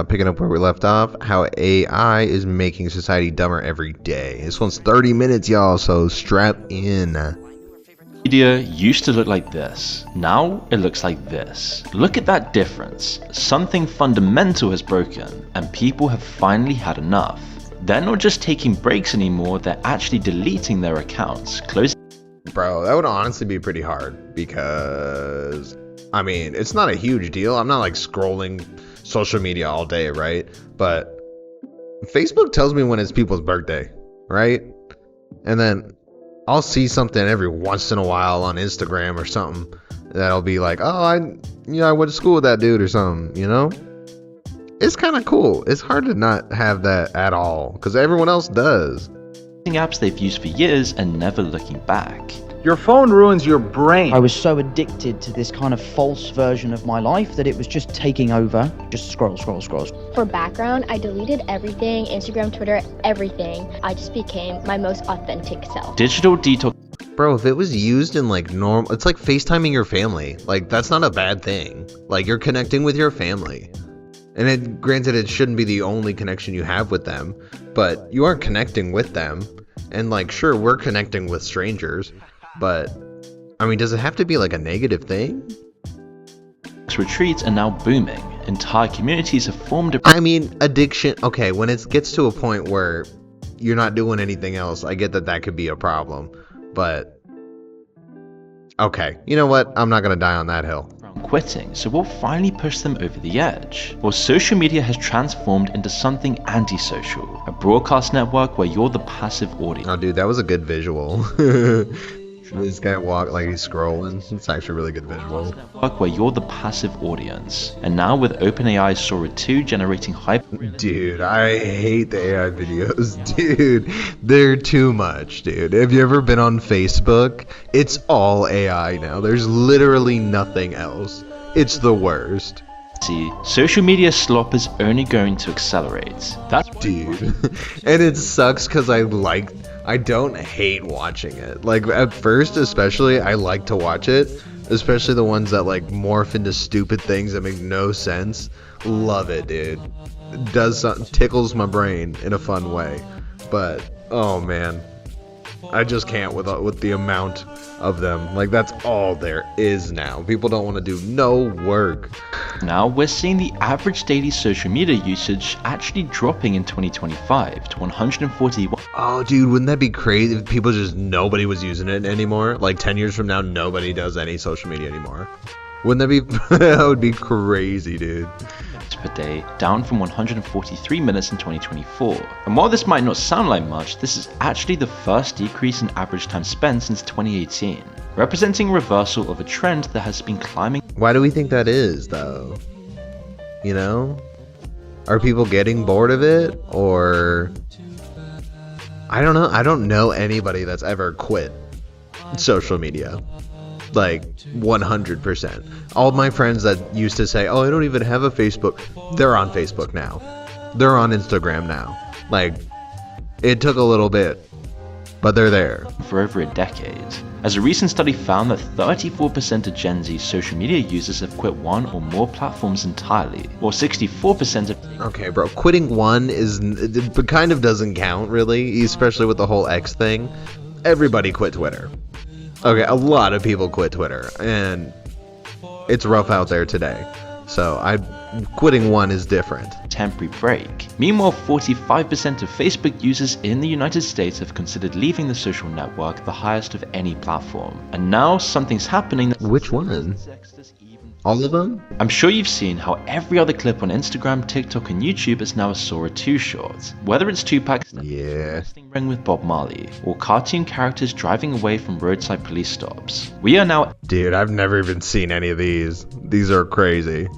Picking up where we left off, how AI is making society dumber every day. This one's 30 minutes, y'all, so strap in. Media used to look like this. Now it looks like this. Look at that difference. Something fundamental has broken, and people have finally had enough. They're not just taking breaks anymore, they're actually deleting their accounts, closing. Bro, that would honestly be pretty hard because, I mean, it's not a huge deal. I'm not like scrolling social media all day, right? But Facebook tells me when it's people's birthday, right? And then I'll see something every once in a while on Instagram or something that'll be like, oh, I went to school with that dude or something, you know? It's kind of cool. It's hard to not have that at all because everyone else does. Apps they've used for years and never looking back. Your phone ruins your brain. I was so addicted to this kind of false version of my life that it was just taking over. Just scroll. For background, I deleted everything, Instagram, Twitter, everything. I just became my most authentic self. Digital detox. Bro, if it was used in like normal, it's like FaceTiming your family. Like, that's not a bad thing. Like, you're connecting with your family. And granted, it shouldn't be the only connection you have with them, but you are connecting with them. And like, sure, we're connecting with strangers, but I mean, does it have to be like a negative thing? Retreats are now booming. Entire communities have formed. I mean, addiction. Okay, when it gets to a point where you're not doing anything else, I get that that could be a problem. But okay, you know what? I'm not gonna die on that hill. Quitting, so we'll finally push them over the edge. Well, social media has transformed into something antisocial, a broadcast network where you're the passive audience. Oh, dude, that was a good visual. This guy walked like he's scrolling. It's actually a really good visual. Where you're the passive audience. And now with OpenAI's Sora 2 generating hype. Dude, I hate the AI videos. Dude, they're too much, dude. Have you ever been on Facebook? It's all AI now. There's literally nothing else. It's the worst. See, social media slop is only going to accelerate. That's dude. And it sucks because I don't hate watching it. Like, at first, especially, I like to watch it. Especially the ones that, like, morph into stupid things that make no sense. Love it, dude. It does something, tickles my brain in a fun way. But, oh, man. I just can't with the amount of them. Like, that's all there is now. People don't want to do no work. Now we're seeing the average daily social media usage actually dropping in 2025 to 141. Oh, dude, wouldn't that be crazy if people nobody was using it anymore? Like 10 years from now, nobody does any social media anymore. Wouldn't that be, that would be crazy, dude. Per day, down from 143 minutes in 2024. And while this might not sound like much, this is actually the first decrease in average time spent since 2018, representing a reversal of a trend that has been climbing. Why do we think that is, though? You know? Are people getting bored of it? Or I don't know. I don't know anybody that's ever quit social media. Like 100%. All my friends that used to say, oh, I don't even have a Facebook, they're on Facebook now. They're on Instagram now. Like, it took a little bit, but they're there. For over a decade. As a recent study found that 34% of Gen Z social media users have quit one or more platforms entirely, while 64% of... Okay, bro, quitting one it kind of doesn't count, really, especially with the whole X thing. Everybody quit Twitter. Okay, a lot of people quit Twitter, and it's rough out there today. So quitting one is different. Temporary break. Meanwhile, 45% of Facebook users in the United States have considered leaving the social network, the highest of any platform. And now something's happening. Which one? All of them? I'm sure you've seen how every other clip on Instagram, TikTok, and YouTube is now a Sora 2 short. Whether it's Tupac ring with Bob Marley, or cartoon characters driving away from roadside police stops. We are now... Dude, I've never even seen any of these. These are crazy.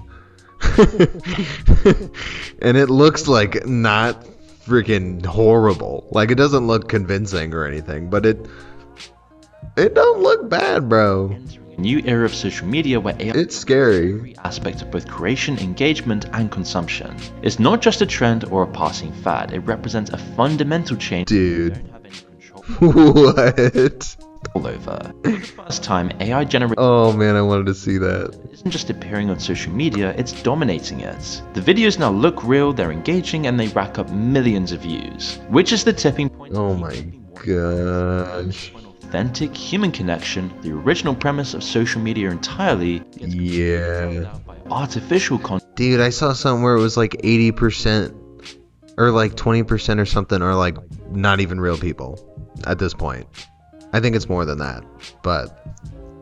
And it looks like not freaking horrible. Like, it doesn't look convincing or anything, but it don't look bad, bro. New era of social media where AI it's scary. Every aspect of both creation, engagement, and consumption. It's not just a trend or a passing fad, it represents a fundamental change. Dude. What? all over. For the first time, AI generated Oh man, I wanted to see that. isn't just appearing on social media, it's dominating it. The videos now look real, they're engaging, and they rack up millions of views. Which is the tipping point. Oh my gosh. Authentic human connection, the original premise of social media entirely, Yeah. by artificial content. Dude, I saw something where it was like 80% or like 20% or something, or like not even real people at this point. I think it's more than that, but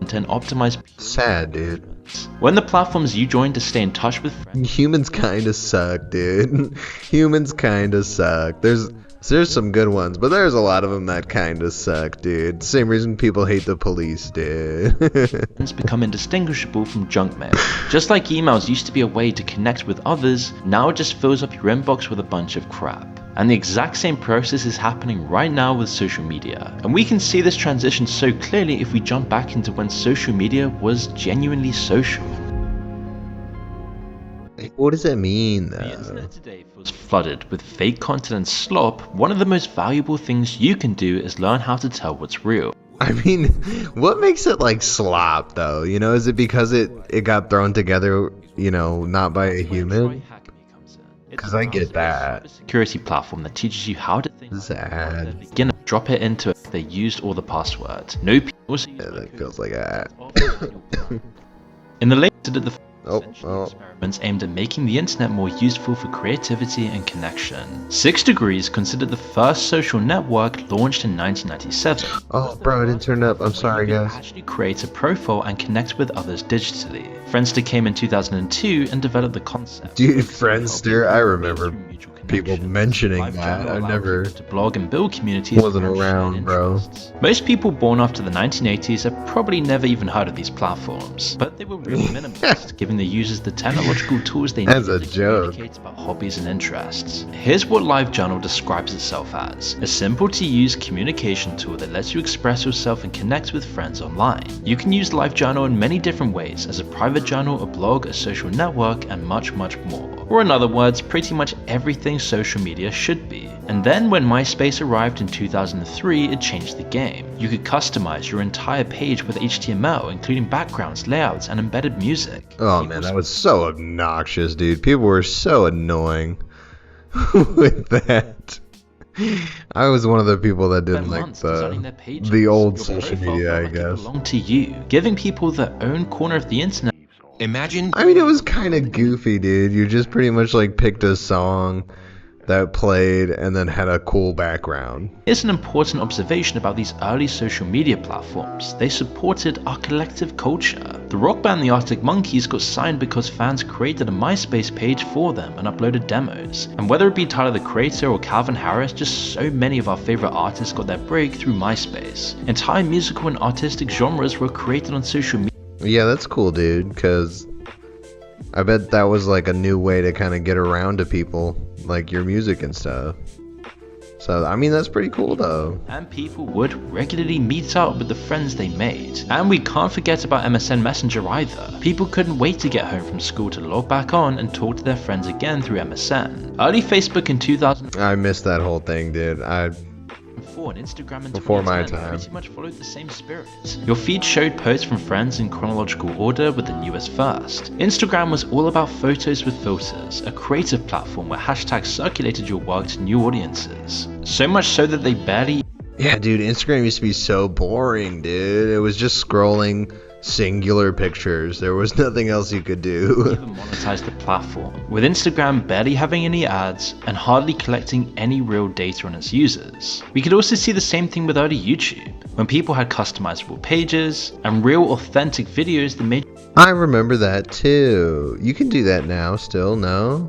Optimized. sad, dude. When the platforms you join to stay in touch with friends, Humans kinda suck, dude. Humans kinda suck. There's some good ones, but there's a lot of them that kinda suck, dude. Same reason people hate the police, dude. become indistinguishable from junk mail. Just like emails used to be a way to connect with others, now it just fills up your inbox with a bunch of crap. And the exact same process is happening right now with social media. And we can see this transition so clearly if we jump back into when social media was genuinely social. What does that mean, The though? internet today feels flooded with fake content and slop. One of the most valuable things you can do is learn how to tell what's real. I mean, what makes it like slop, though? You know, is it because it got thrown together, you know, not by a human? Because I get that. Security platform that teaches you how to think. Sad. Beginner, drop it into it. They used all the password. No people also use Yeah, that feels like that. In the latest of the Oh. experiments aimed at making the internet more useful for creativity and connection. 6 Degrees, considered the first social network, launched in 1997. Oh, bro, I didn't turn it up. I'm sorry, You could guys. actually create a profile and connect with others digitally. Friendster came in 2002 and developed the concept. Dude, Friendster, I remember Mutual people connections. mentioning Live that. journal I allowed never people to blog and build communities. wasn't around shared around, bro. interests. Most people born after the 1980s have probably never even heard of these platforms, but they were really minimalist, giving the users the technological tools they As needed a to joke. communicate about hobbies and interests. Here's what LiveJournal describes itself as: a simple-to-use communication tool that lets you express yourself and connect with friends online. You can use LiveJournal in many different ways, as a private journal, a blog, a social network, and much, much more. Or in other words, pretty much everything social media should be. And then when MySpace arrived in 2003, it changed the game. You could customize your entire page with HTML, including backgrounds, layouts, and embedded music. Oh man, that was so obnoxious, dude. People were so annoying with that. I was one of the people that didn't like the old social media, I guess. Belong to you, giving people their own corner of the internet. Imagine I mean, it was kind of goofy, dude. You just pretty much like picked a song that played and then had a cool background. Here's an important observation about these early social media platforms. They supported our collective culture. The rock band The Arctic Monkeys got signed because fans created a MySpace page for them and uploaded demos. And whether it be Tyler the Creator or Calvin Harris, just so many of our favorite artists got their break through MySpace. Entire musical and artistic genres were created on social media. Yeah, that's cool, dude, because I bet that was like a new way to kind of get around to people, like your music and stuff. So, I mean, that's pretty cool, though. And people would regularly meet up with the friends they made. And we can't forget about MSN Messenger either. People couldn't wait to get home from school to log back on and talk to their friends again through MSN. Early Facebook in 2004 I missed that whole thing, dude. and Instagram and Before my 2010 time. pretty much followed the same spirit. Your feed showed posts from friends in chronological order with the newest first. Instagram was all about photos with filters, a creative platform where hashtags circulated your work to new audiences. So much so that they barely Yeah, dude, Instagram used to be so boring, dude. It was just scrolling singular pictures. There was nothing else you could do. even monetize the platform, with Instagram barely having any ads and hardly collecting any real data on its users. We could also see the same thing with early YouTube, when people had customizable pages and real authentic videos that made I remember that too. You can do that now still, no?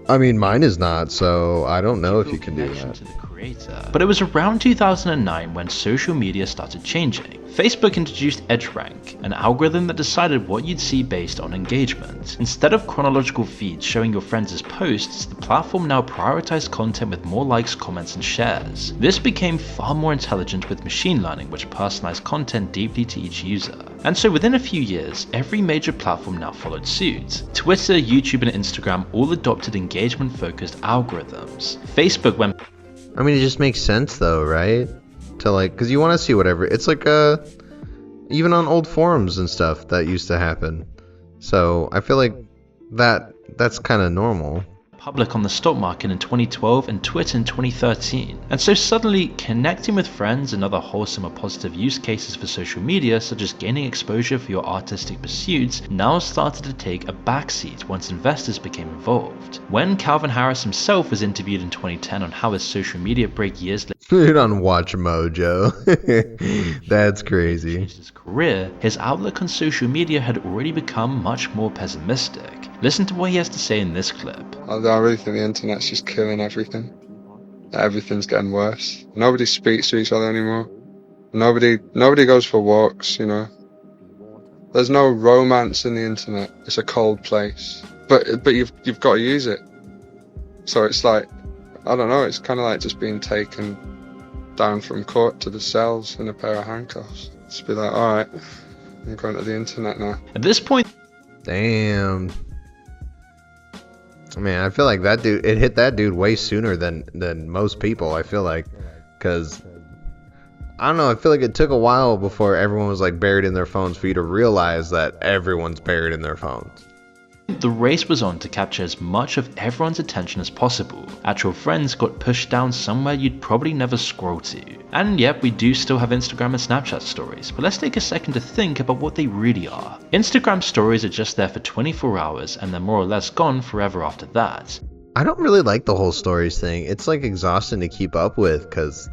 I mean, mine is not, so I don't know if you can do connection that. to the creator. But it was around 2009 when social media started changing. Facebook introduced EdgeRank, an algorithm that decided what you'd see based on engagement. Instead of chronological feeds showing your friends' posts, the platform now prioritized content with more likes, comments, and shares. This became far more intelligent with machine learning, which personalized content deeply to each user. And so within a few years, every major platform now followed suit. Twitter, YouTube, and Instagram all adopted engagement-focused algorithms. Facebook went I mean, it just makes sense though, right? to like, because you want to see whatever. It's like even on old forums and stuff that used to happen. So I feel like that's kind of normal. Public on the stock market in 2012 and Twitter in 2013. And so suddenly, connecting with friends and other wholesome or positive use cases for social media, such as gaining exposure for your artistic pursuits, now started to take a backseat once investors became involved. When Calvin Harris himself was interviewed in 2010 on how his social media break years later Dude on Watch Mojo. That's crazy. his career, his outlook on social media had already become much more pessimistic. Listen to what he has to say in this clip. I really think the internet's just killing everything. Everything's getting worse. Nobody speaks to each other anymore. Nobody goes for walks, you know. There's no romance in the internet. It's a cold place. But you've got to use it. So it's like, I don't know, it's kind of like just being taken down from court to the cells in a pair of handcuffs. Just be like, alright, I'm going to the internet now. At this point, Damn. Man, I feel like that dude, it hit that dude way sooner than most people, I feel like. Because, I don't know, I feel like it took a while before everyone was like buried in their phones for you to realize that everyone's buried in their phones. the race was on to capture as much of everyone's attention as possible. Actual friends got pushed down somewhere you'd probably never scroll to. And yep, we do still have Instagram and Snapchat stories, but let's take a second to think about what they really are. Instagram stories are just there for 24 hours and they're more or less gone forever after that. I don't really like the whole stories thing. It's like exhausting to keep up with because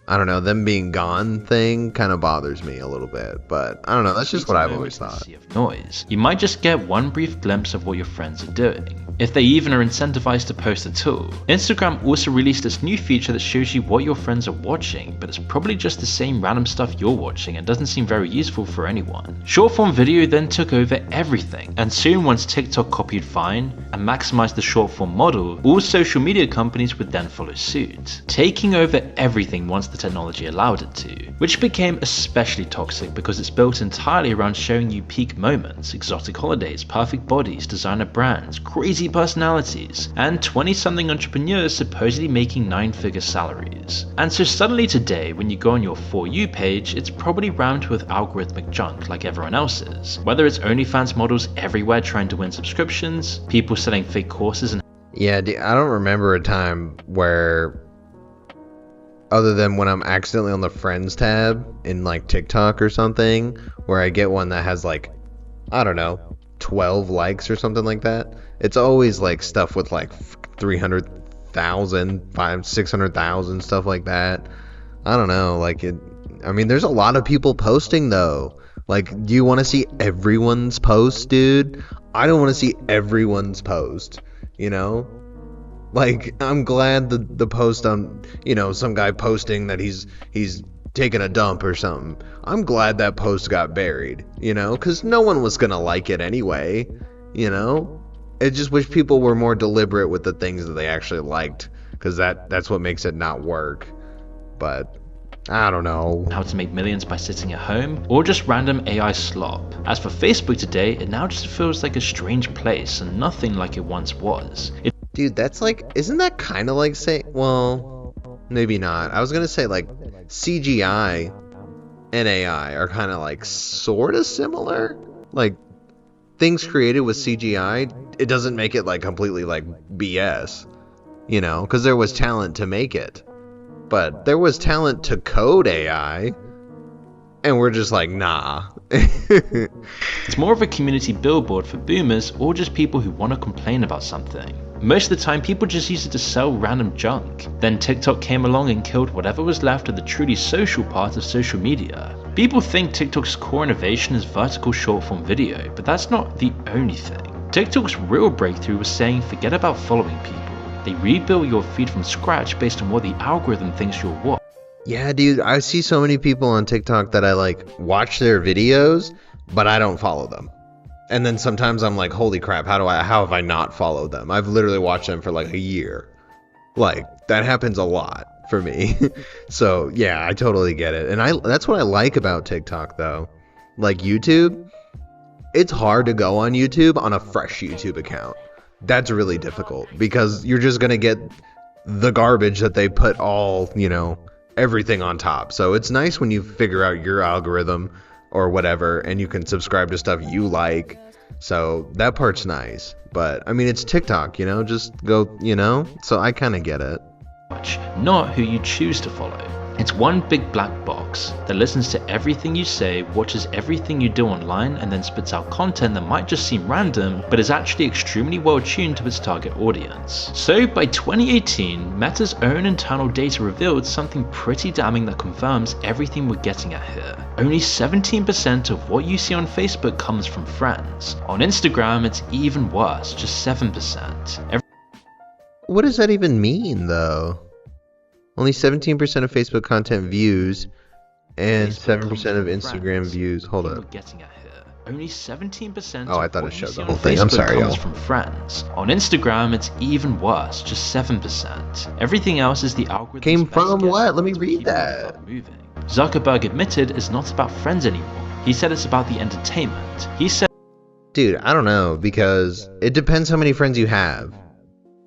I don't know, them being gone thing kind of bothers me a little bit, but I don't know, that's just what I've always thought. Sea of noise. You might just get one brief glimpse of what your friends are doing, if they even are incentivized to post at all. Instagram also released this new feature that shows you what your friends are watching, but it's probably just the same random stuff you're watching and doesn't seem very useful for anyone. Short form video then took over everything, and soon once TikTok copied Vine and maximized the short form model, all social media companies would then follow suit, taking over everything once the technology allowed it to, which became especially toxic because it's built entirely around showing you peak moments, exotic holidays, perfect bodies, designer brands, crazy personalities, and 20-something entrepreneurs supposedly making 9-figure salaries. And so suddenly today, when you go on your For You page, it's probably rammed with algorithmic junk like everyone else's. Whether it's OnlyFans models everywhere trying to win subscriptions, people selling fake courses and Yeah, I don't remember a time where, other than when I'm accidentally on the Friends tab in like TikTok or something, where I get one that has like, I don't know, 12 likes or something like that. It's always like stuff with like 300,000, 600,000, stuff like that. I don't know, like it. I mean, there's a lot of people posting though. Like, do you want to see everyone's post, dude? I don't want to see everyone's post, you know? Like, I'm glad the post on, you know, some guy posting that he's taking a dump or something. I'm glad that post got buried, you know, because no one was gonna like it anyway, you know. I just wish people were more deliberate with the things that they actually liked, because that's what makes it not work. But I don't know. how to make millions by sitting at home, or just random AI slop. As for Facebook today, it now just feels like a strange place and nothing like it once was. Dude, that's like, isn't that kind of like say, well, maybe not. I was gonna say like CGI and AI are kind of like sort of similar. Like things created with CGI, it doesn't make it like completely like BS, you know, because there was talent to make it. But there was talent to code AI, and we're just like, nah. It's more of a community billboard for boomers or just people who want to complain about something. Most of the time, people just use it to sell random junk. Then TikTok came along and killed whatever was left of the truly social part of social media. People think TikTok's core innovation is vertical short-form video, but that's not the only thing. TikTok's real breakthrough was saying forget about following people. They rebuild your feed from scratch based on what the algorithm thinks you'll watch. Yeah, dude, I see so many people on TikTok that I like watch their videos, but I don't follow them. And then sometimes I'm like, holy crap, how have I not followed them? I've literally watched them for like a year. Like, that happens a lot for me. So yeah, I totally get it. And that's what I like about TikTok though. Like YouTube, it's hard to go on YouTube on a fresh YouTube account. That's really difficult because you're just gonna get the garbage that they put all, everything on top. So it's nice when you figure out your algorithm or whatever, and you can subscribe to stuff you like. So that part's nice. But I mean, it's TikTok, just go, so I kind of get it. Not who you choose to follow. It's one big black box that listens to everything you say, watches everything you do online, and then spits out content that might just seem random, but is actually extremely well tuned to its target audience. So by 2018, Meta's own internal data revealed something pretty damning that confirms everything we're getting at here. Only 17% of what you see on Facebook comes from friends. On Instagram, it's even worse, just 7%. What does that even mean, though? Only 17% of Facebook content views and 7% of Instagram views. Hold up. Only 17% I thought it showed the whole thing. I'm sorry, y'all. From friends. On Instagram, it's even worse, just 7%. Everything else is the algorithm. Came from what? Let me read that. Zuckerberg admitted it's not about friends anymore. He said it's about the entertainment. He said, dude, I don't know, because it depends how many friends you have.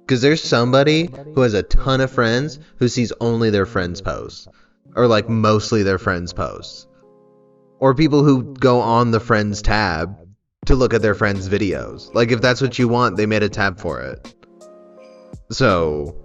Because there's somebody who has a ton of friends who sees only their friends' posts. Or like mostly their friends' posts. Or people who go on the friends tab to look at their friends' videos. Like if that's what you want, they made a tab for it. So,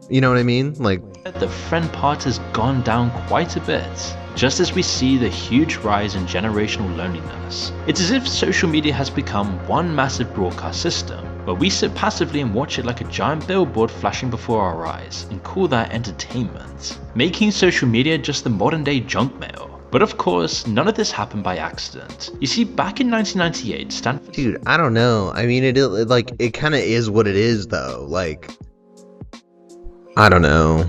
you know what I mean? Like, the friend part has gone down quite a bit. Just as we see the huge rise in generational loneliness. It's as if social media has become one massive broadcast system, where we sit passively and watch it like a giant billboard flashing before our eyes, and call that entertainment, making social media just the modern day junk mail. But of course, none of this happened by accident. You see, back in 1998, Stanford... Dude, I don't know. I mean, it kind of is what it is, though. Like, I don't know.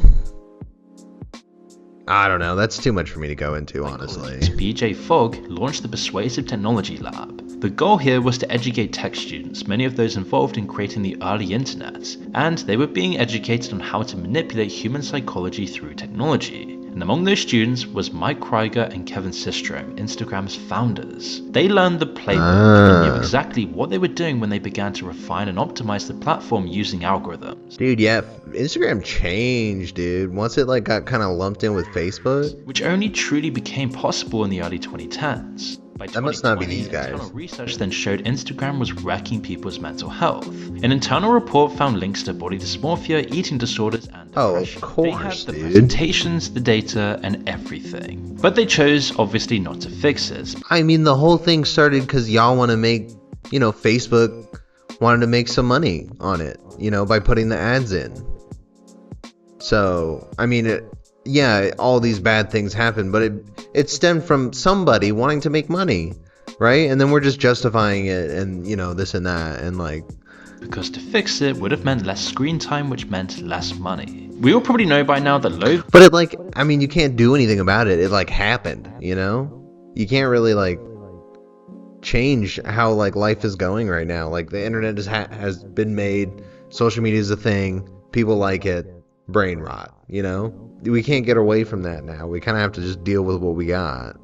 That's too much for me to go into, honestly. BJ Fogg launched the Persuasive Technology Lab. The goal here was to educate tech students, many of those involved in creating the early internet, and they were being educated on how to manipulate human psychology through technology. And among those students was Mike Krieger and Kevin Systrom, Instagram's founders. They learned the playbook and knew exactly what they were doing when they began to refine and optimize the platform using algorithms. Dude, yeah, Instagram changed, dude. Once it got kind of lumped in with Facebook. Which only truly became possible in the early 2010s. That must not be these guys. Internal research then showed Instagram was wrecking people's mental health. An internal report found links to body dysmorphia, eating disorders, and depression. Of course, they had the presentations, the data, and everything. But they chose, obviously, not to fix it. I mean, the whole thing started because y'all want to make, Facebook wanted to make some money on it, by putting the ads in. So, I mean, all these bad things happen, but it stemmed from somebody wanting to make money, right? And then we're just justifying it and, this and that, and because to fix it would have meant less screen time, which meant less money. We all probably know by now that But you can't do anything about it. It, happened, You can't really, change how, life is going right now. The internet has been made, social media is a thing, people like it, brain rot, We can't get away from that now. We kind of have to just deal with what we got.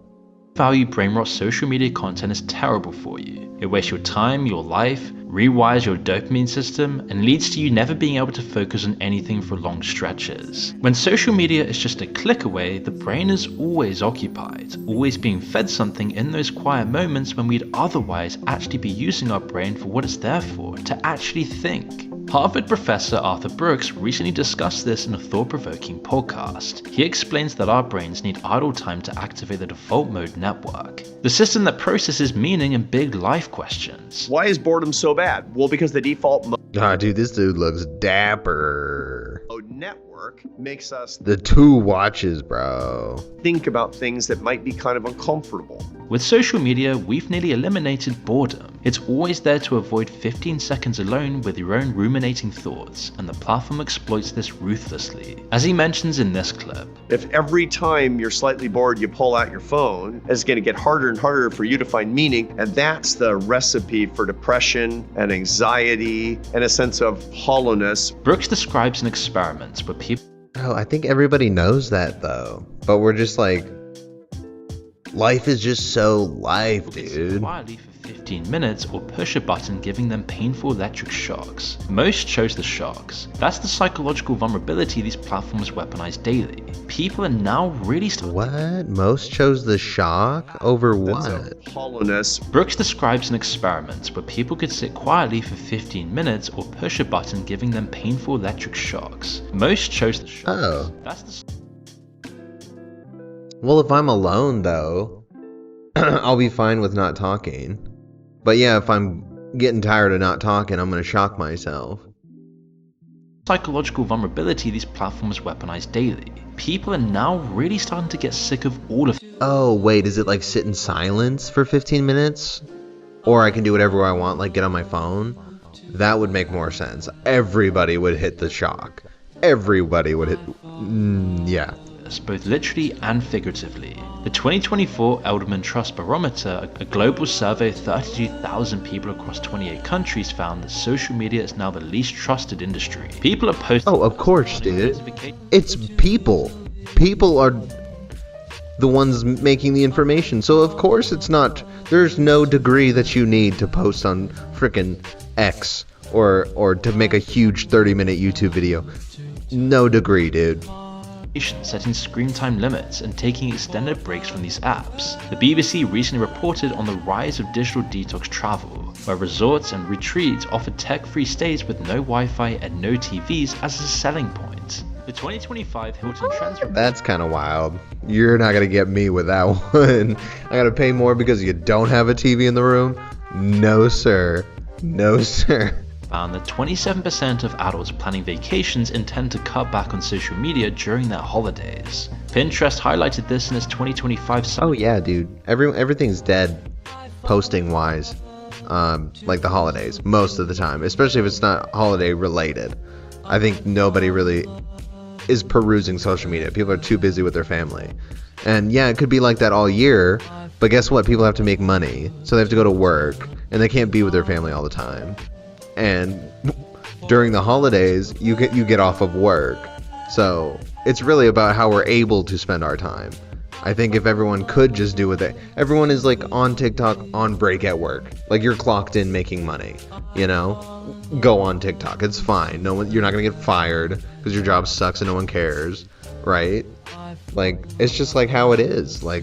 Value brain rot social media content is terrible for you. It wastes your time, your life, rewires your dopamine system, and leads to you never being able to focus on anything for long stretches. When social media is just a click away, the brain is always occupied, always being fed something in those quiet moments when we'd otherwise actually be using our brain for what it's there for, to actually think. Harvard professor Arthur Brooks recently discussed this in a thought-provoking podcast. He explains that our brains need idle time to activate the default mode network, the system that processes meaning and big life questions. Why is boredom so bad? Well, because the default mode dude, this dude looks dapper. Network makes us the 2 watches, bro. Think about things that might be kind of uncomfortable. With social media, we've nearly eliminated boredom. It's always there to avoid 15 seconds alone with your own ruminating thoughts, and the platform exploits this ruthlessly. As he mentions in this clip, if every time you're slightly bored you pull out your phone, it's going to get harder and harder for you to find meaning, and that's the recipe for depression and anxiety and a sense of hollowness. Brooks describes an experiment where people... Oh, I think everybody knows that though, but we're just Life is just so life, dude. Quietly for 15 minutes or push a button giving them painful electric shocks. Most chose the shocks. That's the psychological vulnerability these platforms weaponize daily. People are now really What? Most chose the shock over what? Hollowness. Brooks describes an experiment where people could sit quietly for 15 minutes or push a button giving them painful electric shocks. Most chose the shocks. Oh. That's the Well, if I'm alone, though, I'll be fine with not talking. But yeah, if I'm getting tired of not talking, I'm going to shock myself. psychological vulnerability these platforms weaponize daily. People are now really starting to get sick of all of it. Oh, wait, is it like sit in silence for 15 minutes? Or I can do whatever I want, like get on my phone? That would make more sense. Everybody would hit the shock. Everybody would hit... yeah. both literally and figuratively. The 2024 Elderman Trust Barometer, a global survey of 32,000 people across 28 countries, found that social media is now the least trusted industry. People are posting... Oh, of course, dude. It's people. People are the ones making the information. So, of course, it's not... There's no degree that you need to post on frickin' X or to make a huge 30-minute YouTube video. No degree, dude. Setting screen time limits and taking extended breaks from these apps. The BBC recently reported on the rise of digital detox travel, where resorts and retreats offer tech-free stays with no Wi-Fi and no TVs as a selling point. The 2025 Hilton Trends report... That's kind of wild. You're not going to get me with that one. I got to pay more because you don't have a TV in the room? No, sir. No, sir. Found that 27% of adults planning vacations intend to cut back on social media during their holidays. Pinterest highlighted this in its 2025 summit. Oh yeah, dude. Everything's dead posting wise. Like the holidays most of the time, especially if it's not holiday related. I think nobody really is perusing social media. People are too busy with their family. And yeah, it could be like that all year, but guess what? People have to make money, so they have to go to work, and they can't be with their family all the time. And during the holidays, you get off of work. So it's really about how we're able to spend our time. I think if everyone could just do what everyone is like on TikTok on break at work. Like you're clocked in making money, you know? Go on TikTok. It's fine. You're not gonna get fired because your job sucks and no one cares, right? Like it's just like how it is. Like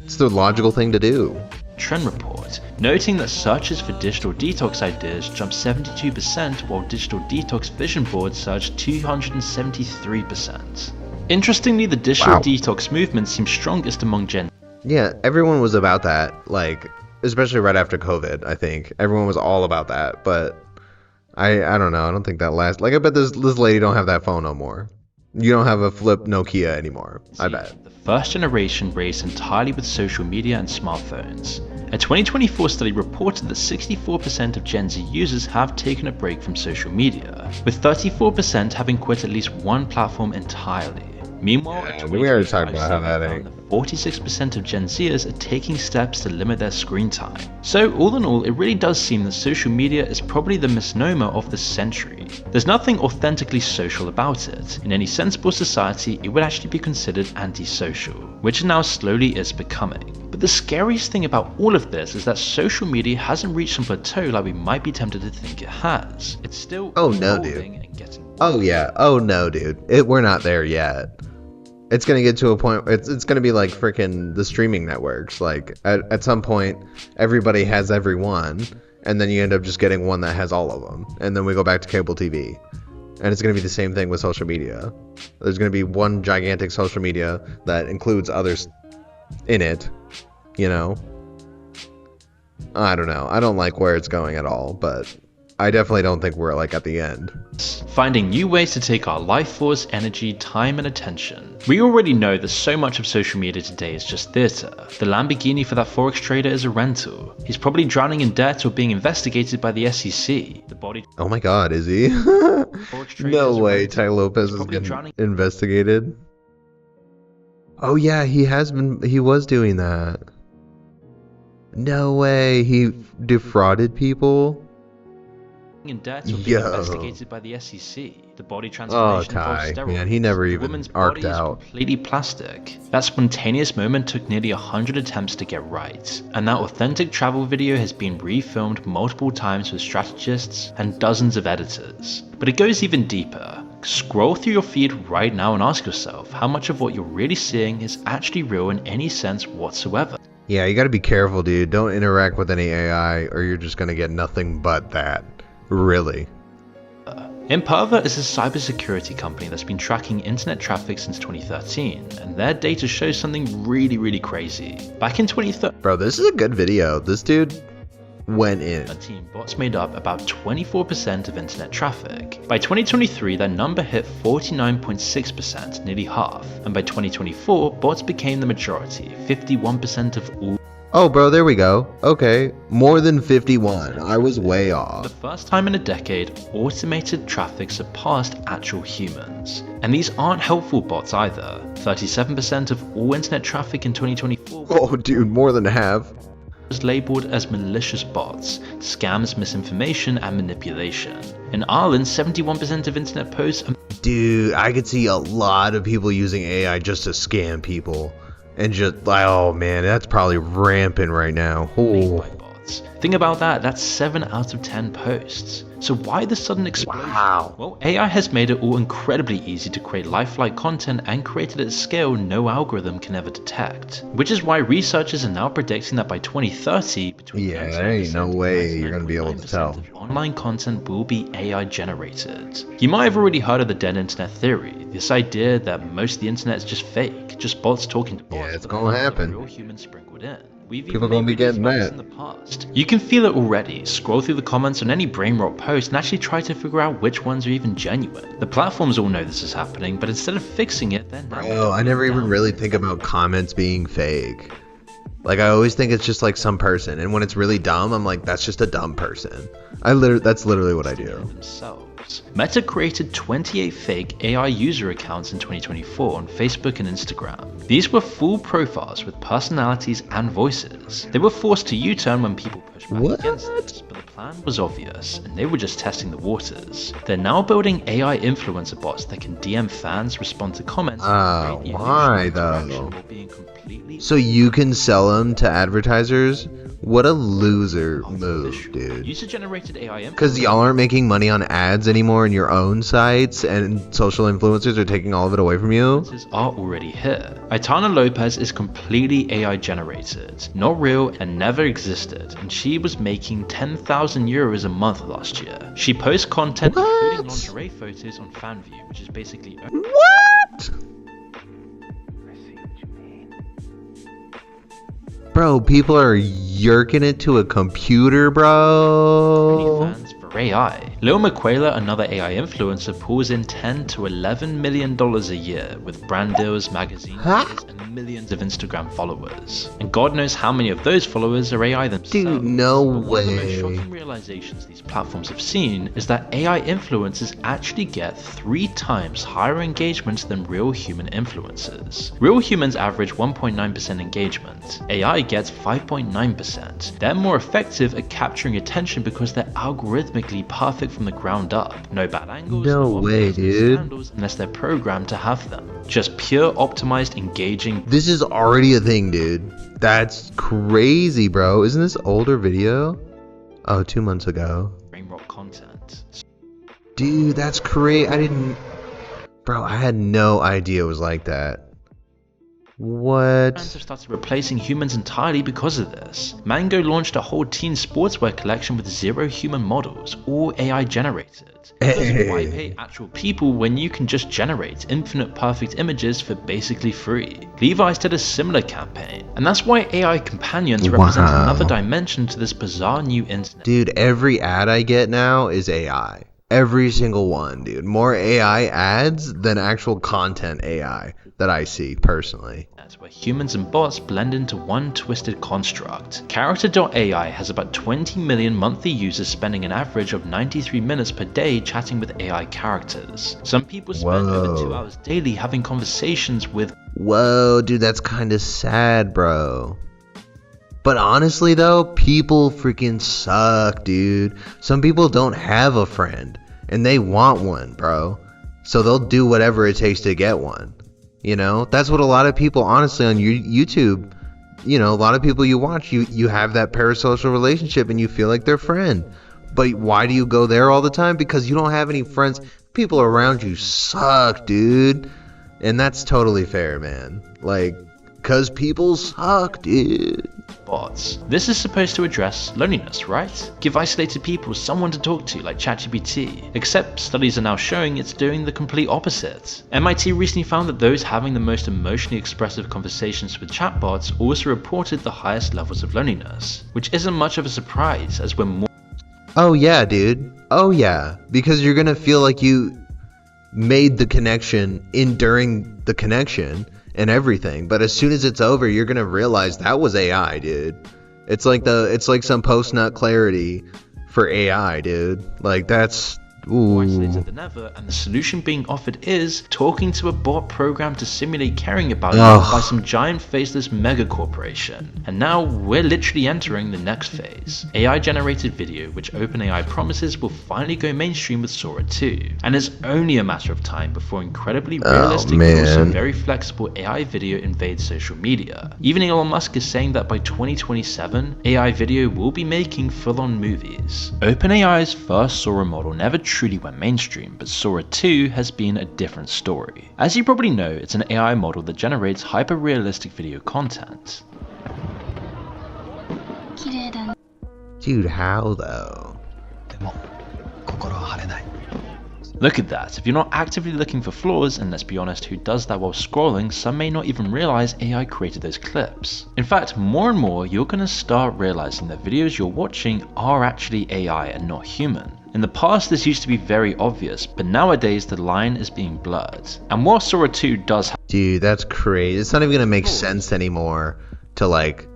it's the logical thing to do. Trend report, noting that searches for digital detox ideas jumped 72%, while digital detox vision boards surged 273%. Interestingly, the digital detox movement seems strongest among Gen. Yeah, everyone was about that, like, especially right after COVID, I think. Everyone was all about that, but I don't know, I don't think that lasts. Like, I bet this lady don't have that phone no more. You don't have a flip Nokia anymore, I bet. The first generation raised entirely with social media and smartphones. A 2024 study reported that 64% of Gen Z users have taken a break from social media, with 34% having quit at least one platform entirely. Meanwhile, we already talked about how that ain't. 46% of Gen Zers are taking steps to limit their screen time. So all in all, it really does seem that social media is probably the misnomer of the century. There's nothing authentically social about it. In any sensible society, it would actually be considered antisocial, which now slowly is becoming. But the scariest thing about all of this is that social media hasn't reached some plateau like we might be tempted to think it has. It's still evolving and getting worse. Oh yeah, oh no dude, we're not there yet. It's gonna get to a point, it's gonna be like freaking the streaming networks. Like at some point, everybody has everyone, and then you end up just getting one that has all of them, and then we go back to cable TV. And it's gonna be the same thing with social media. There's gonna be one gigantic social media that includes others in it, you know? I don't know. I don't like where it's going at all, but I definitely don't think we're like at the end. Finding new ways to take our life force, energy, time, and attention. We already know that so much of social media today is just theatre. The Lamborghini for that Forex trader is a rental. He's probably drowning in debt or being investigated by the SEC. The body... Oh my god, is he? No way, Ty Lopez is getting investigated. Oh yeah, he was doing that. No way, he defrauded people? and deaths were being Yo. investigated by the SEC. The body Oh, transformation involves Ty, steroids. man, he never The even woman's arced body is out. completely plastic. That spontaneous moment took nearly 100 attempts to get right, and that authentic travel video has been refilmed multiple times with strategists and dozens of editors. But it goes even deeper. Scroll through your feed right now and ask yourself how much of what you're really seeing is actually real in any sense whatsoever. Yeah, you gotta be careful, dude. Don't interact with any AI or you're just gonna get nothing but that. Really. Imperva is a cybersecurity company that's been tracking internet traffic since 2013, and their data shows something really crazy. Back in 2013, Bro, this is a good video. This dude went in. bots made up about 24% of internet traffic. By 2023, that number hit 49.6%, nearly half, and by 2024, bots became the majority, 51% of all. Oh, bro, there we go. Okay, more than 51. I was way For off. the first time in a decade, automated traffic surpassed actual humans. And these aren't helpful bots either. 37% of all internet traffic in 2024 Oh, dude, more than half. was labeled as malicious bots, scams, misinformation, and manipulation. In Ireland, 71% of internet posts are Dude, I could see a lot of people using AI just to scam people. And just, like, oh man, that's probably rampant right now. made Oh. by bots. Think about that, that's 7 out of 10 posts. So why the sudden explosion? Wow. Well, AI has made it all incredibly easy to create lifelike content and create it at a scale no algorithm can ever detect. Which is why researchers are now predicting that by 2030, between Yeah, there ain't no 99% way you're gonna be able to 99.9% tell. of online content will be AI generated. You might have already heard of the dead internet theory, this idea that most of the internet is just fake, just bots talking to bots. Yeah, it's with gonna a lot of happen. Real humans sprinkled in. We've People even gonna made be videos getting about this that. in the past. You can feel it already. Scroll through the comments on any brainrot post and actually try to figure out which ones are even genuine. The platforms all know this is happening, but instead of fixing it, they're now Bro, I never even really think about comments being fake. Like, I always think it's just like some person, and when it's really dumb, I'm like, that's just a dumb person. That's literally what I do. themselves. Meta created 28 fake AI user accounts in 2024 on Facebook and Instagram. These were full profiles with personalities and voices. They were forced to U-turn when people pushed back What? against this, but the plan was obvious, and they were just testing the waters. They're now building AI influencer bots that can DM fans, respond to comments, and create the why illusion of interaction though? while being completely So you can sell them to advertisers? What a loser move, artificial. dude. User-generated AI Because y'all aren't making money on ads anymore in your own sites, and social influencers are taking all of it away from you? influencers are already here. Aitana Lopez is completely AI generated, not real and never existed, and she was making 10,000 euros a month last year. She posts content including What? lingerie photos on FanView, which is basically What? Bro, people are yerking it to a computer, bro. OnlyFans for AI. Lil Miquela, another AI influencer, pulls in $10 to $11 million a year with brand deals, magazine Huh? deals, and millions of Instagram followers. And God knows how many of those followers are AI themselves. Dude, no But one of the most way. shocking realizations these platforms have seen is that AI influencers actually get 3 times higher engagement than real human influencers. Real humans average 1.9% engagement. AI gets 5.9%. They're more effective at capturing attention because they're algorithmically perfect from the ground up. No bad angles, No way, obvious dude. scandals unless they're programmed to have them. Just pure optimized, engaging. This is already a thing, dude. That's crazy, bro. Isn't this older video? Oh, 2 months ago. brain rot content. Dude, that's crazy. Bro, I had no idea it was like that. What? Brands have started replacing humans entirely because of this. Mango launched a whole teen sportswear collection with 0 human models, all AI generated. Because why pay actual people when you can just generate infinite perfect images for basically free? Levi's did a similar campaign, and that's why AI companions represent Wow. another dimension to this bizarre new internet. Dude, every ad I get now is AI. Every single one, dude. More AI ads than actual content AI that I see personally. That's where humans and bots blend into one twisted construct. Character.ai has about 20 million monthly users spending an average of 93 minutes per day chatting with AI characters. Some people spend over 2 Whoa. hours daily having conversations with. Whoa, dude, that's kind of sad, bro. But honestly though, people freaking suck, dude. Some people don't have a friend and they want one, bro. So they'll do whatever it takes to get one. You know, that's what a lot of people, honestly, on YouTube, you know, a lot of people you watch, you have that parasocial relationship and you feel like their friend. But why do you go there all the time? Because you don't have any friends. People around you suck, dude. And that's totally fair, man. Like, cause people suck, dude. Bots. This is supposed to address loneliness, right? Give isolated people someone to talk to like ChatGPT. Except studies are now showing it's doing the complete opposite. MIT recently found that those having the most emotionally expressive conversations with chatbots also reported the highest levels of loneliness, which isn't much of a surprise as we're more. Oh yeah, dude. Oh yeah. Because you're gonna feel like you made the connection during the connection and everything, but as soon as it's over, you're gonna realize that was AI, dude. It's like some post-nut clarity for AI, dude. Like that's more isolated than ever, and the solution being offered is talking to a bot programmed to simulate caring about you by some giant faceless mega corporation. And now we're literally entering the next phase. AI generated video, which OpenAI promises will finally go mainstream with Sora 2. And it's only a matter of time before incredibly realistic but also very flexible AI video invades social media. Even Elon Musk is saying that by 2027, AI video will be making full-on movies. OpenAI's first Sora model never truly went mainstream, but Sora 2 has been a different story. As you probably know, it's an AI model that generates hyper-realistic video content. Dude, how though? Look at that, if you're not actively looking for flaws, and let's be honest, who does that while scrolling, some may not even realize AI created those clips. In fact, more and more, you're gonna start realizing that videos you're watching are actually AI and not human. In the past, this used to be very obvious, but nowadays the line is being blurred. And while Sora 2 does have— Dude, that's crazy. It's not even gonna make sense anymore to like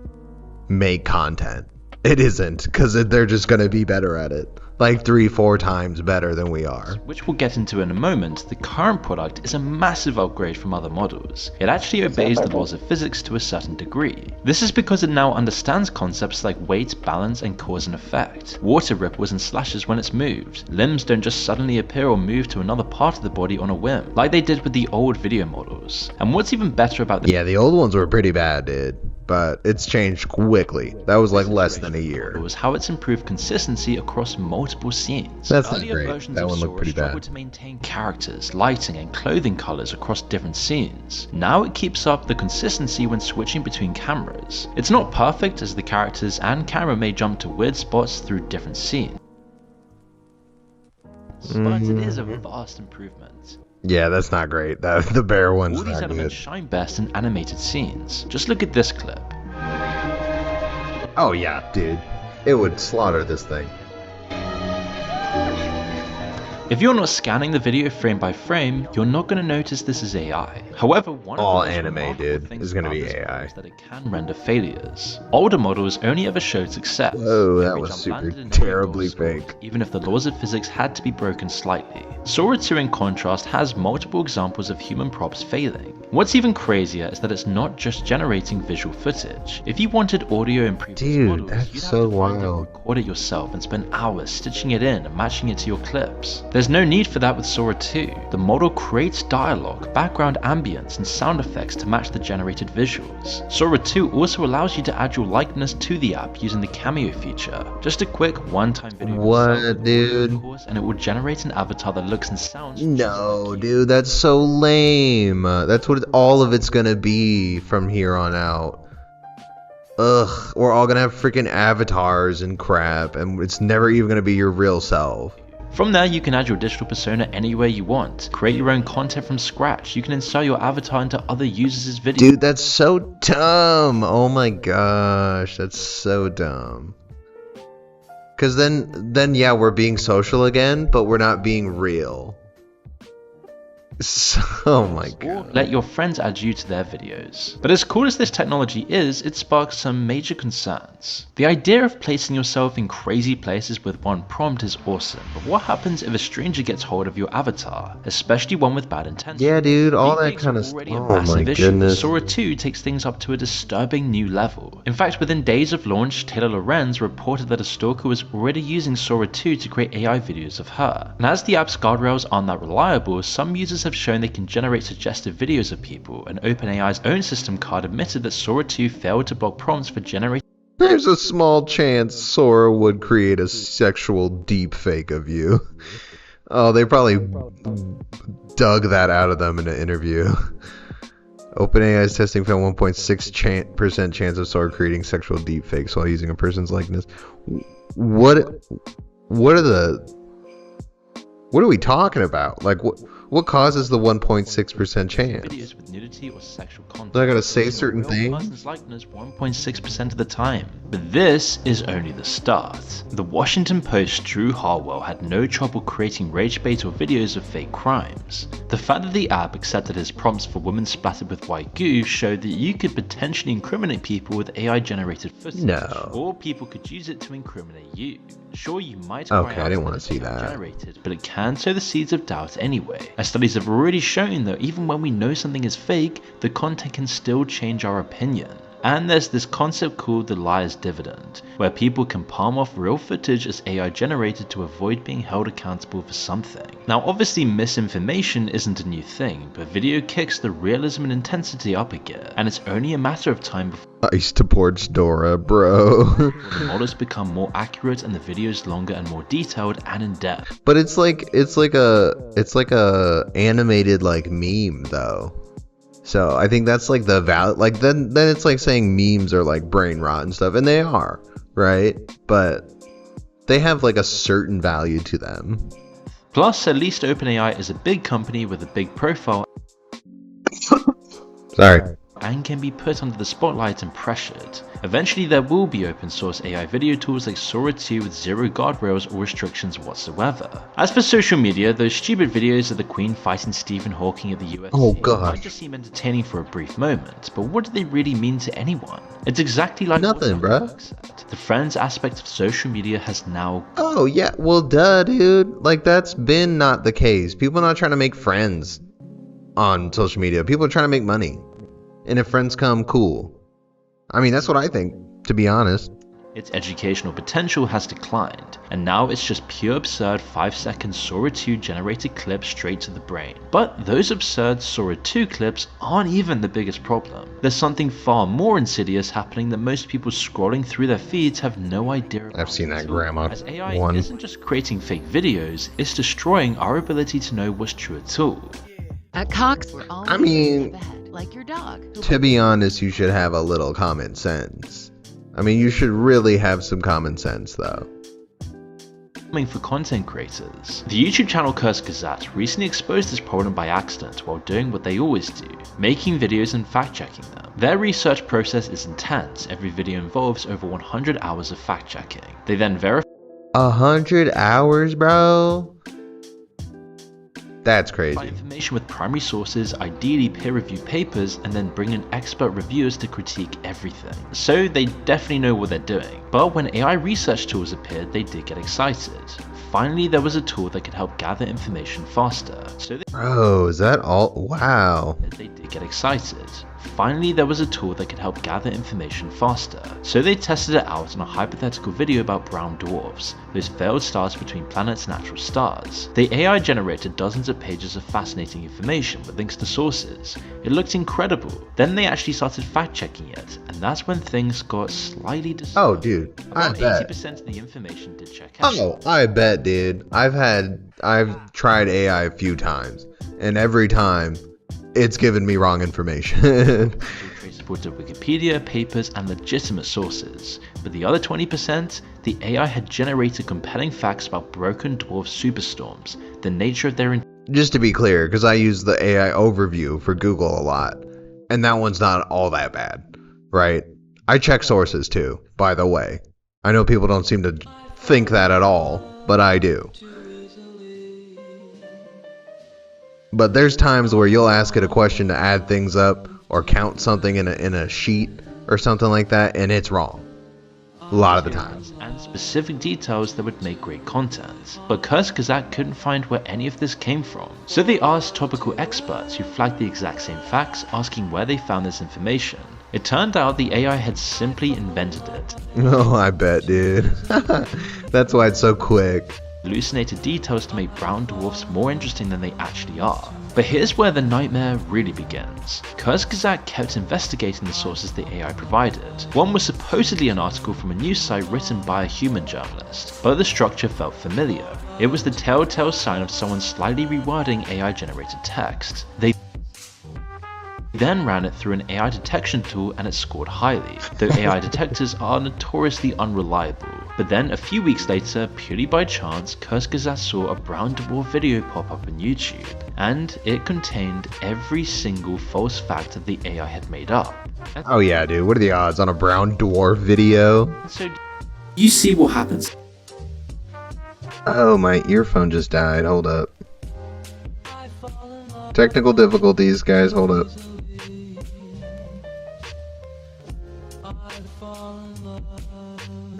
make content. It isn't, because they're just gonna be better at it. Like 3-4 times better than we are. Which we'll get into in a moment, the current product is a massive upgrade from other models. It actually obeys the laws of physics to a certain degree. This is because it now understands concepts like weight, balance, and cause and effect. Water ripples and slashes when it's moved. Limbs don't just suddenly appear or move to another part of the body on a whim, like they did with the old video models. And what's even better about this— Yeah, the old ones were pretty bad, dude. But it's changed quickly. That was like less than a year. It was how it's improved consistency across multiple scenes. That's not Earlier great. versions That of one looked Sora pretty struggled bad. to maintain characters, lighting, and clothing colors across different scenes. Now it keeps up the consistency when switching between cameras. It's not perfect, as the characters and camera may jump to weird spots through different scenes, but it is a vast improvement. Yeah, that's not great. The bear one's All these not elements good. shine best in animated scenes. Just look at this clip. Oh yeah, dude. It would slaughter this thing. If you're not scanning the video frame by frame, you're not going to notice this is AI. However, one All of the most anime, remarkable dude, things is gonna about be this model AI. is that it can render failures. Older models only ever showed success. Whoa, that Every was jump super landed and every terribly goal scored, fake. even if the laws of physics had to be broken slightly. Sora 2 in contrast has multiple examples of human props failing. What's even crazier is that it's not just generating visual footage. If you wanted audio in previous Dude, models, that's you'd have so to find wild. it, record it yourself, and spend hours stitching it in and matching it to your clips. There's no need for that with Sora 2. The model creates dialogue, background ambience, and sound effects to match the generated visuals. Sora 2 also allows you to add your likeness to the app using the cameo feature. Just a quick one-time video of What, yourself with audio, dude? of course, and it will generate an avatar that looks and sounds just No, like you. dude, that's so lame. That's what all of it's gonna be from here on out. Ugh, we're all gonna have freaking avatars and crap, and it's never even gonna be your real self. From there, you can add your digital persona anywhere you want. Create your own content from scratch. You can insert your avatar into other users' videos. Dude, that's so dumb. Oh my gosh, that's so dumb. Cause then yeah, we're being social again, but we're not being real. Oh my Or god. let your friends add you to their videos. But as cool as this technology is, it sparks some major concerns. The idea of placing yourself in crazy places with one prompt is awesome, but what happens if a stranger gets hold of your avatar, especially one with bad intentions? Yeah, dude, all that Deepfakes kind are of already a oh my massive issue, but goodness. Sora 2 takes things up to a disturbing new level. In fact, within days of launch, Taylor Lorenz reported that a stalker was already using Sora 2 to create AI videos of her. And as the app's guardrails aren't that reliable, some users have shown they can generate suggestive videos of people, and OpenAI's own system card admitted that Sora 2 failed to block prompts for generating. There's a small chance Sora would create a sexual deepfake of you. Oh, they probably dug that out of them in an interview. OpenAI's testing found 1.6% chance of Sora creating sexual deepfakes while using a person's likeness. What are we talking about? Like, what causes the 1.6% chance? Videos with nudity or sexual content. Do I gotta say certain Real things? person's likeness 1.6% of the time. But this is only the start. The Washington Post's Drew Harwell had no trouble creating rage bait or videos of fake crimes. The fact that the app accepted his prompts for women splattered with white goo showed that you could potentially incriminate people with AI generated footage. No. Or people could use it to incriminate you. Sure, you might Okay, I didn't want wanna see that. generated, but it can sow the seeds of doubt anyway. As studies have already shown that even when we know something is fake, the content can still change our opinion. And there's this concept called the liar's dividend, where people can palm off real footage as AI generated to avoid being held accountable for something. Now obviously misinformation isn't a new thing, but video kicks the realism and intensity up a gear, and it's only a matter of time before Ice to porch Dora, bro. the models become more accurate and the videos longer and more detailed and in depth. But it's like a animated like meme though. So I think that's like the like then it's like saying memes are like brain rot and stuff, and they are, right? But they have like a certain value to them. Plus, at least OpenAI is a big company with a big profile Sorry. and can be put under the spotlight and pressured. Eventually there will be open source AI video tools like Sora 2 with zero guardrails or restrictions whatsoever. As for social media, those stupid videos of the Queen fighting Stephen Hawking at the US Oh, gosh. might just seem entertaining for a brief moment, but what do they really mean to anyone? It's exactly like Nothing, what bruh. Lark said. The friends aspect of social media has now Oh yeah, well duh, dude. Like that's been not the case. People are not trying to make friends on social media. People are trying to make money. And if friends come, cool. I mean, that's what I think, to be honest. its educational potential has declined, and now it's just pure absurd 5-second Sora 2 generated clips straight to the brain. But those absurd Sora 2 clips aren't even the biggest problem. There's something far more insidious happening that most people scrolling through their feeds have no idea about. I've seen that at all. grandma As AI one. isn't just creating fake videos, it's destroying our ability to know what's true at all. At Cox, we're always I mean, a step ahead, like your dog. To be honest, you should have a little common sense. I mean, you should really have some common sense, though. For content creators. The YouTube channel Curse Gazette recently exposed this problem by accident while doing what they always do, making videos and fact-checking them. Their research process is intense. Every video involves over 100 hours of fact-checking. They then verify 100 hours, bro? That's crazy. information with primary sources, ideally peer-reviewed papers, and then bring in expert reviewers to critique everything. So they definitely know what they're doing. But when AI research tools appeared, they did get excited. Finally, there was a tool that could help gather information faster. So Bro, is that all? Wow. they did get excited. Finally, there was a tool that could help gather information faster. So they tested it out on a hypothetical video about brown dwarfs, those failed stars between planets and actual stars. The AI generated dozens of pages of fascinating information with links to sources. It looked incredible. Then they actually started fact-checking it, and that's when things got slightly Oh, dude, I About bet. 80% of the information did check out. Oh, I bet, dude. I've tried AI a few times, and every time, it's given me wrong information. Traceable to Wikipedia, papers, and legitimate sources. But the other 20%, the AI had generated compelling facts about broken dwarf superstorms, the nature of their Just to be clear, because I use the AI overview for Google a lot, and that one's not all that bad, right? I check sources too, by the way. I know people don't seem to think that at all, but I do. But there's times where you'll ask it a question to add things up or count something in a sheet or something like that, and it's wrong. A lot of the time. And specific details that would make great content. But Kurzgesagt couldn't find where any of this came from. So they asked topical experts who flagged the exact same facts, asking where they found this information. It turned out the AI had simply invented it. Oh, I bet, dude. That's why it's so quick. Hallucinated details to make brown dwarfs more interesting than they actually are. But here's where the nightmare really begins. Kurzgesagt kept investigating the sources the AI provided. One was supposedly an article from a news site written by a human journalist, but the structure felt familiar. It was the telltale sign of someone slightly rewording AI-generated text. They then ran it through an AI detection tool and it scored highly, though AI detectors are notoriously unreliable. But then a few weeks later, purely by chance, Kurzgesagt saw a brown dwarf video pop up on YouTube, and it contained every single false fact that the AI had made up. Oh yeah, dude, what are the odds on a brown dwarf video? So You see what happens. Oh, my earphone just died, hold up. Technical difficulties, guys, hold up.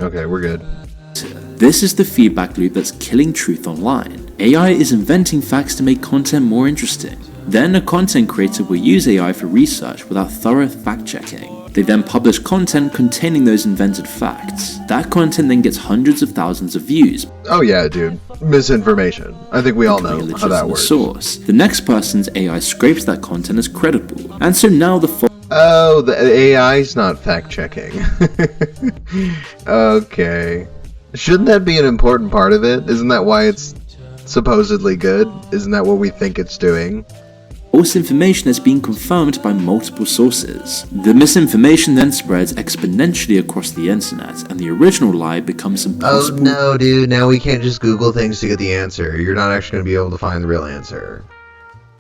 Okay, we're good. This is the feedback loop that's killing truth online. AI is inventing facts to make content more interesting. Then a content creator will use AI for research without thorough fact-checking. They then publish content containing those invented facts. That content then gets hundreds of thousands of views. Oh yeah, dude. Misinformation. I think we all know how that works. Source. The next person's AI scrapes that content as credible. And so now the Oh, the AI's not fact-checking. Okay. Shouldn't that be an important part of it? Isn't that why it's supposedly good? Isn't that what we think it's doing? false information has been confirmed by multiple sources. The misinformation then spreads exponentially across the internet, and the original lie becomes impossible. Oh no, dude, now we can't just Google things to get the answer. You're not actually going to be able to find the real answer.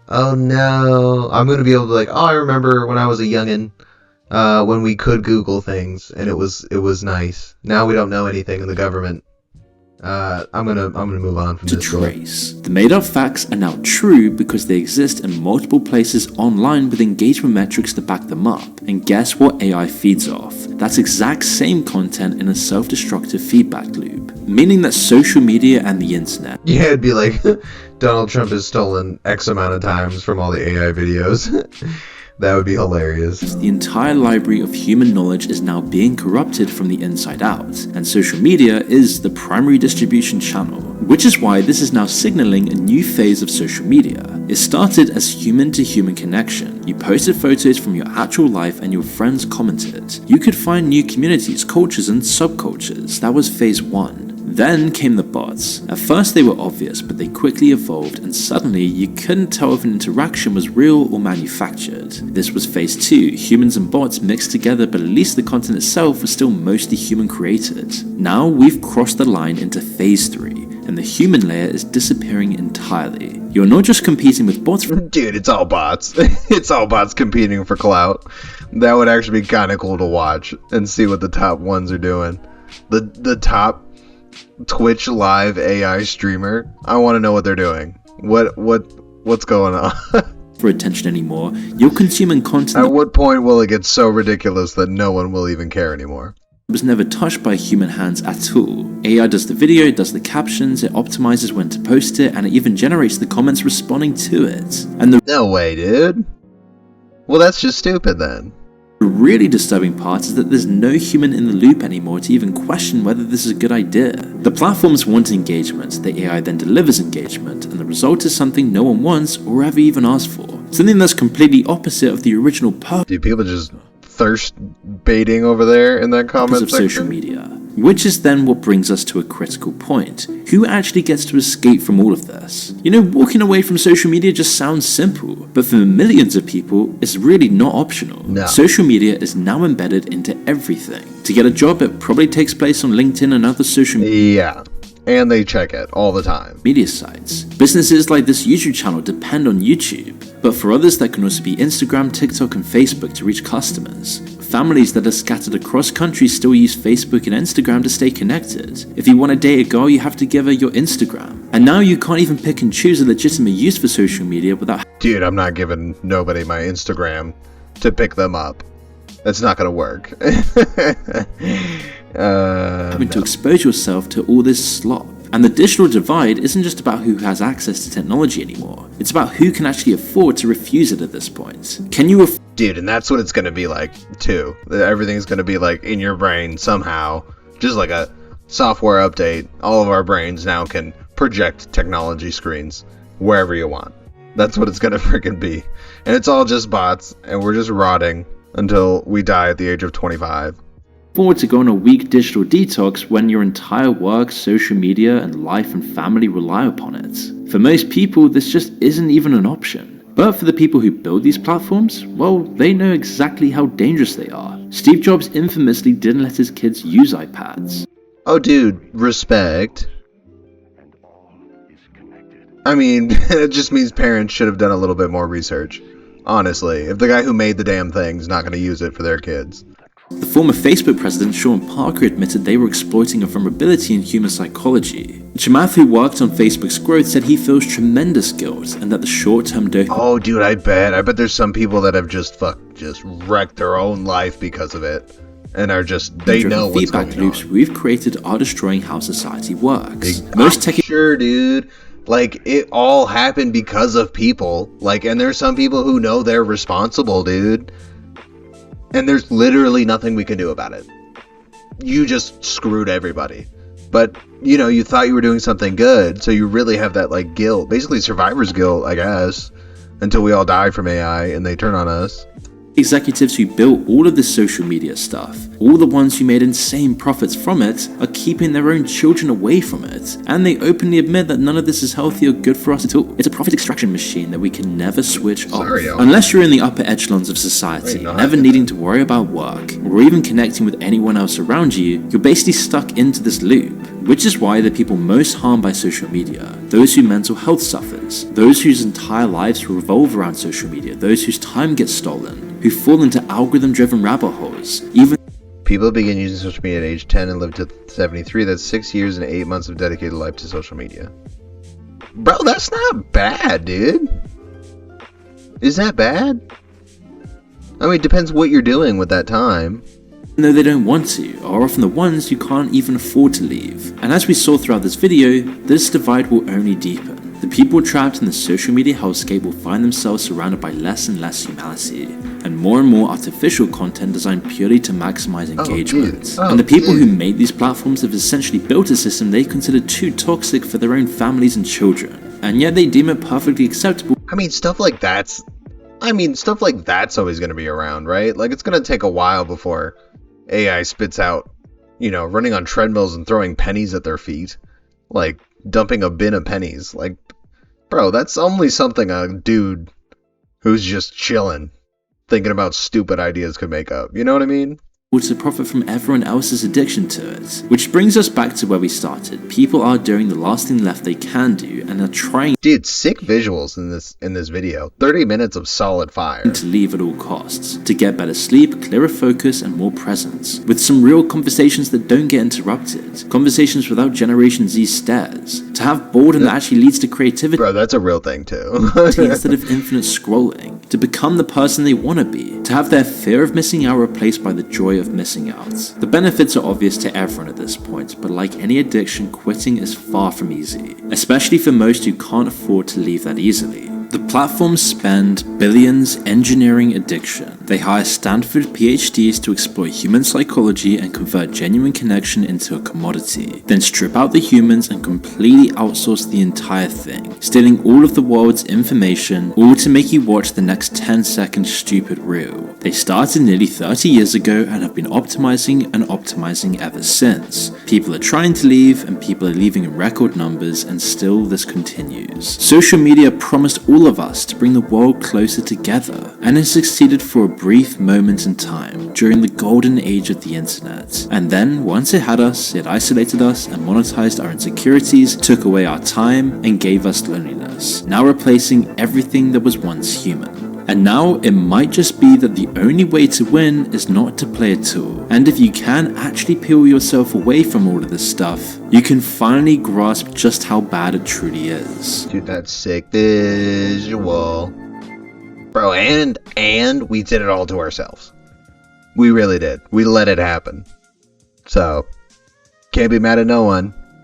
Oh no, I'm going to be able to oh, I remember when I was a youngin', when we could Google things, and it was nice. Now we don't know anything in the government. I'm gonna move on from this. Trace. The made-up facts are now true because they exist in multiple places online with engagement metrics to back them up. And guess what AI feeds off? That's exact same content in a self-destructive feedback loop, meaning that social media and the internet. Yeah, it'd be like Donald Trump has stolen X amount of times from all the AI videos. That would be hilarious. The entire library of human knowledge is now being corrupted from the inside out, and social media is the primary distribution channel, which is why this is now signaling a new phase of social media. It started as human-to-human connection. You posted photos from your actual life and your friends commented. You could find new communities, cultures, and subcultures. That was phase 1. Then came the bots. At first they were obvious, but they quickly evolved, and suddenly you couldn't tell if an interaction was real or manufactured. This was phase 2, humans and bots mixed together, but at least the content itself was still mostly human created. Now we've crossed the line into phase 3, and the human layer is disappearing entirely. You're not just competing with bots. Dude, it's all bots. It's all bots competing for clout. That would actually be kind of cool to watch and see what the top ones are doing. The top Twitch live AI streamer. I want to know what they're doing. What's going on? For attention anymore. You're consuming content. At what point will it get so ridiculous that no one will even care anymore? It was never touched by human hands at all. AI does the video, it does the captions, it optimizes when to post it, and it even generates the comments responding to it. And no way, dude. Well, that's just stupid then. The really disturbing part is that there's no human in the loop anymore to even question whether this is a good idea. The platforms want engagement, the AI then delivers engagement, and the result is something no one wants or ever even asked for. Something that's completely opposite of the original purpose. Do people just thirst baiting over there in that comment of section? Social media. Which is then what brings us to a critical point. Who actually gets to escape from all of this? You know, walking away from social media just sounds simple, but for millions of people, it's really not optional. No. Social media is now embedded into everything. To get a job, it probably takes place on LinkedIn and other social media. Yeah, and they check it all the time. Media sites. Businesses like this YouTube channel depend on YouTube. But for others, that can also be Instagram, TikTok, and Facebook to reach customers. Families that are scattered across countries still use Facebook and Instagram to stay connected. If you want to date a girl, you have to give her your Instagram. And now you can't even pick and choose a legitimate use for social media without... Dude, I'm not giving nobody my Instagram to pick them up. That's not gonna work. having to expose yourself to all this slop. And the digital divide isn't just about who has access to technology anymore. It's about who can actually afford to refuse it at this point. Can you Dude, and that's what it's gonna be like, too. Everything's gonna be like in your brain somehow. Just like a software update. All of our brains now can project technology screens wherever you want. That's what it's gonna freaking be. And it's all just bots, and we're just rotting until we die at the age of 25. afford to go on a week digital detox when your entire work, social media, and life and family rely upon it? For most people, this just isn't even an option. But for the people who build these platforms, well, they know exactly how dangerous they are. Steve Jobs infamously didn't let his kids use iPads. Oh, dude, respect. I mean, it just means parents should have done a little bit more research. Honestly, if the guy who made the damn thing's not going to use it for their kids. The former Facebook president Sean Parker admitted they were exploiting a vulnerability in human psychology. Chamath, who worked on Facebook's growth, said he feels tremendous guilt and that the short-term Oh, dude, I bet there's some people that have just wrecked their own life because of it. And are just, they know what's feedback going loops on. we've created are destroying how society works. Most tech sure, dude. Like, it all happened because of people. Like, and there's some people who know they're responsible, dude. And there's literally nothing we can do about it. You just screwed everybody. But, you know, you thought you were doing something good, so you really have that, like, guilt. Basically, survivor's guilt, I guess. Until we all die from AI and they turn on us. Executives who built all of this social media stuff, all the ones who made insane profits from it, are keeping their own children away from it, and they openly admit that none of this is healthy or good for us at all. It's a profit extraction machine that we can never switch off. Unless you're in the upper echelons of society, never needing to worry about work, or even connecting with anyone else around you, you're basically stuck into this loop. Which is why the people most harmed by social media, those whose mental health suffers, those whose entire lives revolve around social media, those whose time gets stolen, who fall into algorithm-driven rabbit holes, even people begin using social media at age 10 and live to 73. That's 6 years and 8 months of dedicated life to social media. Bro, that's not bad, dude. Is that bad? I mean, it depends what you're doing with that time. though they don't want to, are often the ones who can't even afford to leave. And as we saw throughout this video, this divide will only deepen. The people trapped in the social media hellscape will find themselves surrounded by less and less humanity, and more artificial content designed purely to maximize engagement. And the people who made these platforms have essentially built a system they consider too toxic for their own families and children, and yet they deem it perfectly acceptable. I mean, stuff like that's always going to be around, right? Like, it's going to take a while before AI spits out, you know, running on treadmills and throwing pennies at their feet. Like, dumping a bin of pennies. Like, bro, that's only something a dude who's just chilling, thinking about stupid ideas could make up. You know what I mean? To profit from everyone else's addiction to it. Which brings us back to where we started. People are doing the last thing left they can do and are trying. Dude, sick visuals in this video. 30 minutes of solid fire. To leave at all costs. To get better sleep, clearer focus, and more presence. With some real conversations that don't get interrupted. Conversations without Generation Z stares. To have boredom that actually leads to creativity. Bro, that's a real thing too. Instead of infinite scrolling. To become the person they want to be. To have their fear of missing out replaced by the joy of missing out. The benefits are obvious to everyone at this point, but like any addiction, quitting is far from easy, especially for most who can't afford to leave that easily. The platforms spend billions engineering addiction. They hire Stanford PhDs to exploit human psychology and convert genuine connection into a commodity, then strip out the humans and completely outsource the entire thing, stealing all of the world's information, all to make you watch the next 10-second stupid reel. They started nearly 30 years ago and have been optimizing ever since. People are trying to leave and people are leaving in record numbers, and still this continues. Social media promised all all of us to bring the world closer together, and it succeeded for a brief moment in time during the golden age of the internet. And then, once it had us, it isolated us and monetized our insecurities, took away our time, and gave us loneliness, now replacing everything that was once human. And now it might just be that the only way to win is not to play at all. And if you can actually peel yourself away from all of this stuff, you can finally grasp just how bad it truly is. Dude, that's sick visual. Bro, and we did it all to ourselves. We really did. We let it happen. So, can't be mad at no one.